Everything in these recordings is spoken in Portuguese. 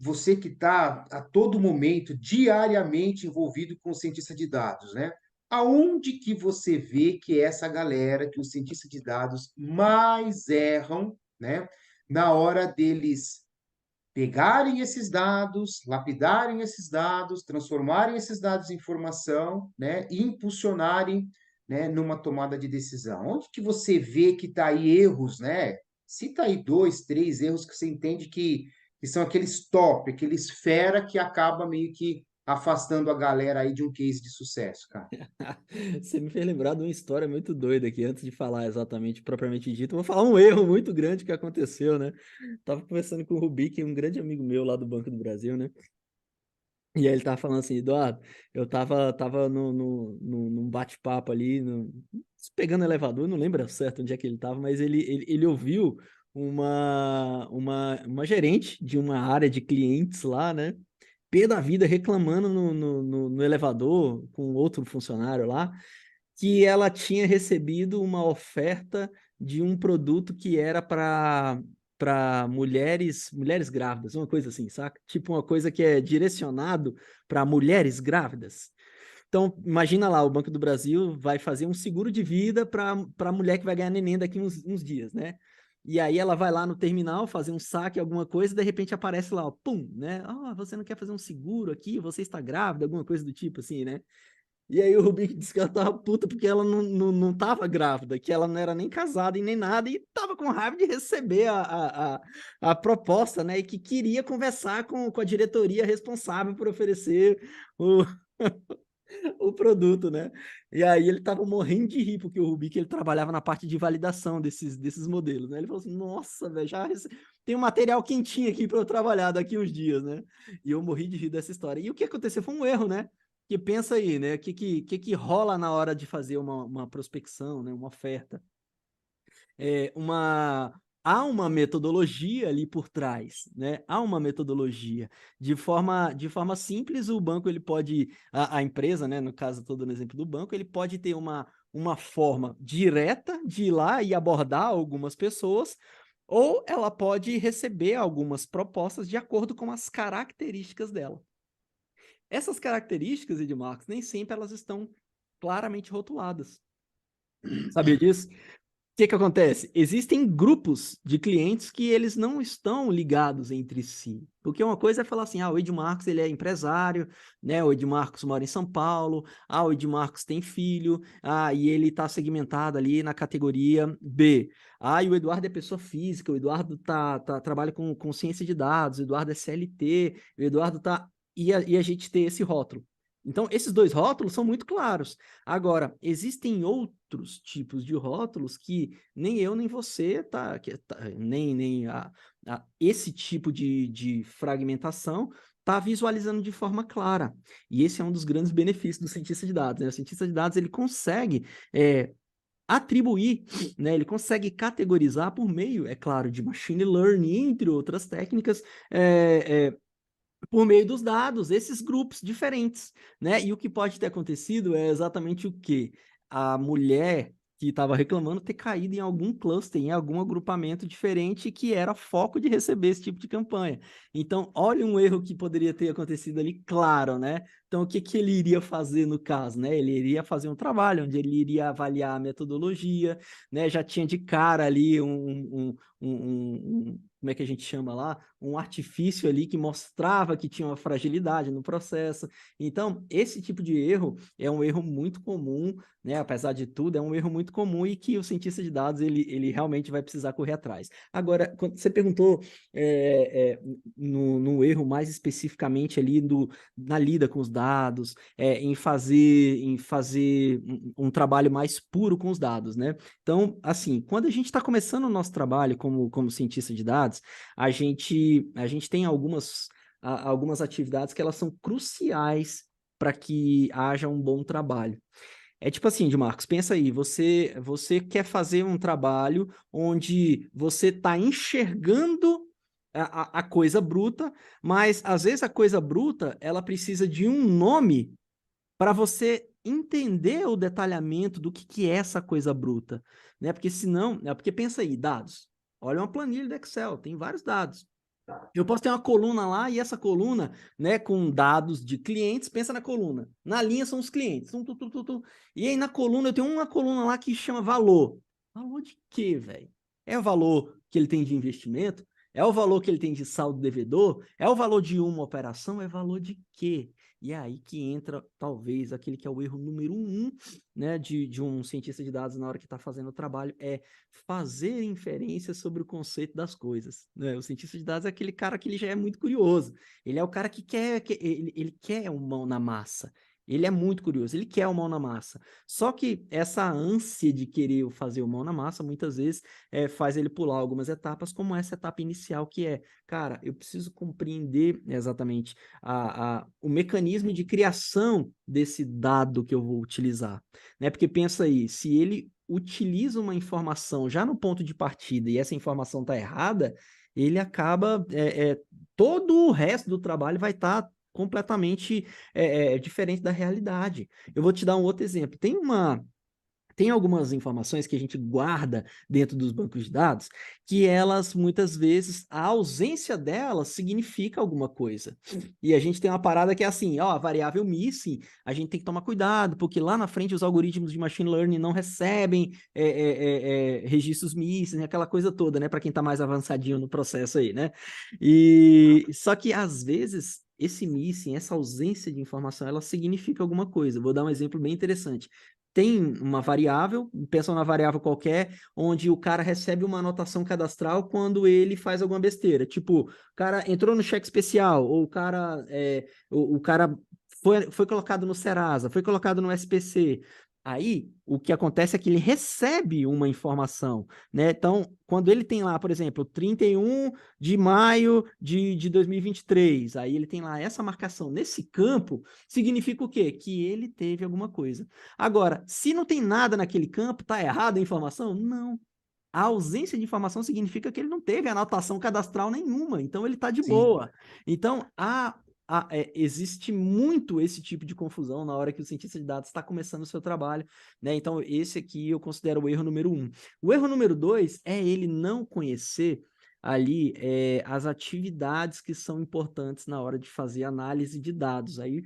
você que está a todo momento, diariamente envolvido com o cientista de dados, né? Aonde que você vê que é essa galera, que os cientistas de dados mais erram, né? Na hora deles pegarem esses dados, lapidarem esses dados, transformarem esses dados em informação, né, e impulsionarem, né, numa tomada de decisão. Onde que você vê que está aí erros, né? Cita aí dois, três erros que você entende que são aqueles top, aqueles fera que acaba meio que afastando a galera aí de um case de sucesso, cara. Você me fez lembrar de uma história muito doida aqui, antes de falar exatamente, propriamente dito. Eu vou falar um erro muito grande que aconteceu, né? Tava conversando com o Rubik, um grande amigo meu lá do Banco do Brasil, né? E aí ele tava falando assim, Eduardo, eu tava num bate-papo ali, pegando elevador, eu não lembro certo onde é que ele tava, mas ele ouviu uma gerente de uma área de clientes lá, né? Pé da vida reclamando no elevador com outro funcionário lá, que ela tinha recebido uma oferta de um produto que era para mulheres grávidas, uma coisa assim, saca? Tipo uma coisa que é direcionado para mulheres grávidas. Então, imagina lá, o Banco do Brasil vai fazer um seguro de vida para mulher que vai ganhar neném daqui uns dias, né? E aí ela vai lá no terminal fazer um saque, alguma coisa, e de repente aparece lá, ó, pum, né? Ah, você não quer fazer um seguro aqui? Você está grávida? Alguma coisa do tipo assim, né? E aí o Rubik disse que ela tava puta porque ela não tava grávida, que ela não era nem casada e nem nada, e tava com raiva de receber a proposta, né? E que queria conversar com a diretoria responsável por oferecer o, o produto, né? E aí ele tava morrendo de rir, porque o Rubik ele trabalhava na parte de validação desses modelos, né? Ele falou assim: nossa, velho, tem um material quentinho aqui para eu trabalhar daqui uns dias, né? E eu morri de rir dessa história. E o que aconteceu foi um erro, né? Que pensa aí, né? O que rola na hora de fazer uma prospecção, né? Uma oferta? É, há uma metodologia ali por trás, né? Há uma metodologia. De forma simples, o banco ele pode, a empresa, né? No caso, todo no exemplo do banco, ele pode ter uma forma direta de ir lá e abordar algumas pessoas, ou ela pode receber algumas propostas de acordo com as características dela. Essas características, Edmarcos, nem sempre elas estão claramente rotuladas. Sabia disso? Que acontece? Existem grupos de clientes que eles não estão ligados entre si. Porque uma coisa é falar assim, o Edmarcos ele é empresário, né? O Edmarcos mora em São Paulo, o Edmarcos tem filho, e ele está segmentado ali na categoria B. E o Eduardo é pessoa física, o Eduardo trabalha com ciência de dados, o Eduardo é CLT, o Eduardo tá... E a gente tem esse rótulo. Então, esses dois rótulos são muito claros. Agora, existem outros tipos de rótulos que nem eu nem você nem esse tipo de fragmentação está visualizando de forma clara. E esse é um dos grandes benefícios do cientista de dados, né? O cientista de dados ele consegue atribuir, né? Ele consegue categorizar por meio, é claro, de machine learning, entre outras técnicas, por meio dos dados, esses grupos diferentes, né? E o que pode ter acontecido é exatamente o quê? A mulher que estava reclamando ter caído em algum cluster, em algum agrupamento diferente que era foco de receber esse tipo de campanha. Então, olha um erro que poderia ter acontecido ali, claro, né? Então, o que que ele iria fazer no caso, né? Ele iria fazer um trabalho onde ele iria avaliar a metodologia, né? Já tinha de cara ali como é que a gente chama lá? Um artifício ali que mostrava que tinha uma fragilidade no processo. Então, esse tipo de erro é um erro muito comum, né? Apesar de tudo, é um erro muito comum e que o cientista de dados ele realmente vai precisar correr atrás. Agora, quando você perguntou no erro mais especificamente ali na lida com os dados, em fazer um trabalho mais puro com os dados, né? Então, assim, quando a gente está começando o nosso trabalho como cientista de dados, a gente tem algumas atividades que elas são cruciais para que haja um bom trabalho. É tipo assim, de Marcos, pensa aí, você quer fazer um trabalho onde você está enxergando a coisa bruta, mas às vezes a coisa bruta ela precisa de um nome para você entender o detalhamento do que é essa coisa bruta, né? Porque senão, porque pensa aí, dados. Olha uma planilha do Excel, tem vários dados. Eu posso ter uma coluna lá e essa coluna, né, com dados de clientes, pensa na coluna. Na linha são os clientes. Tum, tum, tum, tum, tum. E aí na coluna eu tenho uma coluna lá que chama valor. Valor de quê, velho? É o valor que ele tem de investimento? É o valor que ele tem de saldo devedor? É o valor de uma operação? É valor de quê? E é aí que entra, talvez, aquele que é o erro número um, né, de um cientista de dados na hora que está fazendo o trabalho, é fazer inferência sobre o conceito das coisas, né? O cientista de dados é aquele cara que ele já é muito curioso. Ele é o cara que quer, ele quer um mão na massa. Ele é muito curioso, ele quer o mão na massa. Só que essa ânsia de querer fazer o mão na massa, muitas vezes, faz ele pular algumas etapas, como essa etapa inicial, que é, cara, eu preciso compreender exatamente o mecanismo de criação desse dado que eu vou utilizar, né? Porque pensa aí, se ele utiliza uma informação já no ponto de partida e essa informação está errada, ele acaba. Todo o resto do trabalho vai estar completamente diferente da realidade. Eu vou te dar um outro exemplo. Tem algumas informações que a gente guarda dentro dos bancos de dados que elas, muitas vezes, a ausência delas significa alguma coisa. E a gente tem uma parada que é assim, ó, a variável missing, a gente tem que tomar cuidado, porque lá na frente os algoritmos de machine learning não recebem registros missing, aquela coisa toda, né, para quem está mais avançadinho no processo aí, né? E só que, às vezes, esse missing, essa ausência de informação, ela significa alguma coisa. Vou dar um exemplo bem interessante. Tem uma variável, pensa numa variável qualquer, onde o cara recebe uma anotação cadastral quando ele faz alguma besteira. Tipo, o cara entrou no cheque especial, ou o cara foi colocado no Serasa, foi colocado no SPC. Aí, o que acontece é que ele recebe uma informação, né? Então, quando ele tem lá, por exemplo, 31 de maio de 2023, aí ele tem lá essa marcação nesse campo, significa o quê? Que ele teve alguma coisa. Agora, se não tem nada naquele campo, tá errada a informação? Não. A ausência de informação significa que ele não teve anotação cadastral nenhuma, então ele está de Sim. boa. Então, existe muito esse tipo de confusão na hora que o cientista de dados está começando o seu trabalho, né? Então, esse aqui eu considero o erro número um. O erro número dois é ele não conhecer ali as atividades que são importantes na hora de fazer análise de dados. Aí,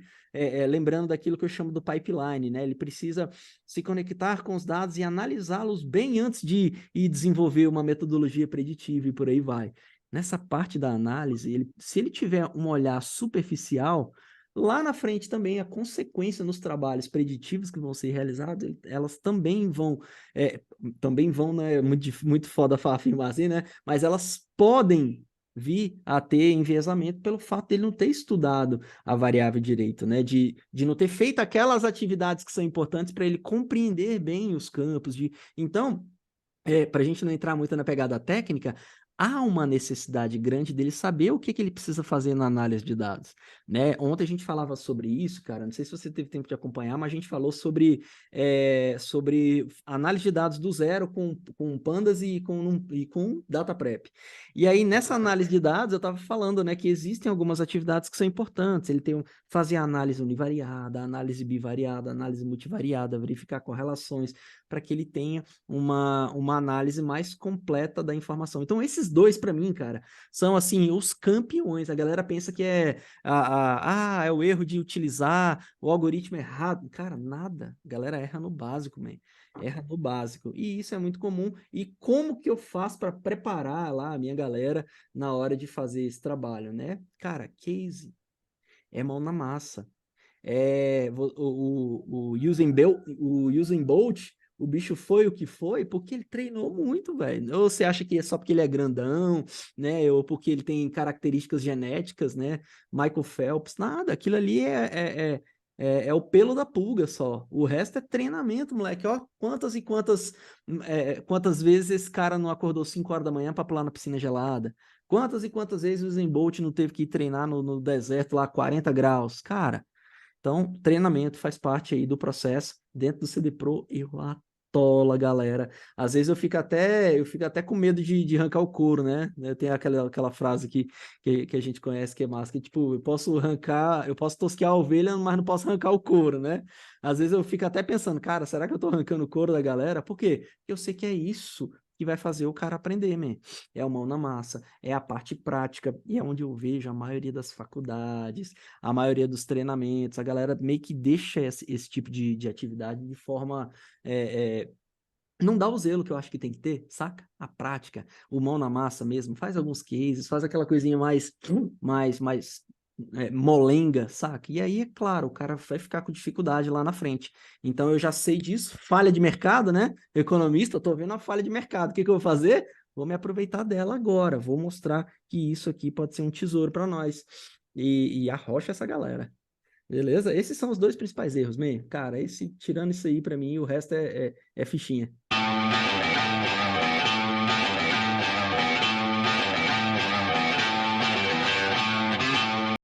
lembrando daquilo que eu chamo do pipeline, né? Ele precisa se conectar com os dados e analisá-los bem antes de ir desenvolver uma metodologia preditiva e por aí vai. Nessa parte da análise, se ele tiver um olhar superficial, lá na frente também a consequência nos trabalhos preditivos que vão ser realizados, elas também vão, né, muito foda afirmar assim, né, mas elas podem vir a ter enviesamento pelo fato dele não ter estudado a variável direito, né, de não ter feito aquelas atividades que são importantes para ele compreender bem os campos, então, para a gente não entrar muito na pegada técnica, há uma necessidade grande dele saber o que que ele precisa fazer na análise de dados, né? Ontem a gente falava sobre isso, cara, não sei se você teve tempo de acompanhar, mas a gente falou sobre análise de dados do zero com pandas e com data prep. E aí, nessa análise de dados, eu estava falando, né, que existem algumas atividades que são importantes. Ele tem fazer a análise univariada, análise bivariada, análise multivariada, verificar correlações, para que ele tenha uma análise mais completa da informação. Então, esses dois, para mim, cara, são, assim, os campeões. A galera pensa que é o erro de utilizar o algoritmo errado. Cara, nada. A galera erra no básico, man. Erra no básico. E isso é muito comum. E como que eu faço para preparar lá a minha galera na hora de fazer esse trabalho, né? Cara, case é mão na massa. O Usain Bolt, o bicho foi o que foi porque ele treinou muito, velho. Ou você acha que é só porque ele é grandão, né? Ou porque ele tem características genéticas, né? Michael Phelps, nada. Aquilo ali é o pelo da pulga só. O resto é treinamento, moleque. Ó, quantas e quantas vezes esse cara não acordou 5 horas da manhã para pular na piscina gelada? Quantas e quantas vezes o Usain Bolt não teve que ir treinar no deserto lá, 40 graus? Cara, então, treinamento faz parte aí do processo. Dentro do CD Pro, eu atola, galera. Às vezes eu fico até com medo de arrancar o couro, né? Tem aquela frase que a gente conhece que é massa, que tipo, eu posso tosquear a ovelha, mas não posso arrancar o couro, né? Às vezes eu fico até pensando, cara, será que eu tô arrancando o couro da galera? Por quê? Porque eu sei que é isso que vai fazer o cara aprender, man. É a mão na massa, é a parte prática, e é onde eu vejo a maioria das faculdades, a maioria dos treinamentos, a galera meio que deixa esse tipo de atividade de forma. Não dá o zelo que eu acho que tem que ter, saca? A prática, o mão na massa mesmo, faz alguns cases, faz aquela coisinha mais molenga, saca? E aí, é claro, o cara vai ficar com dificuldade lá na frente. Então, eu já sei disso, falha de mercado, né? Economista, eu tô vendo a falha de mercado. O que que eu vou fazer? Vou me aproveitar dela agora, vou mostrar que isso aqui pode ser um tesouro para nós. E arrocha essa galera. Beleza? Esses são os dois principais erros, man. Cara, tirando isso aí para mim, o resto é fichinha.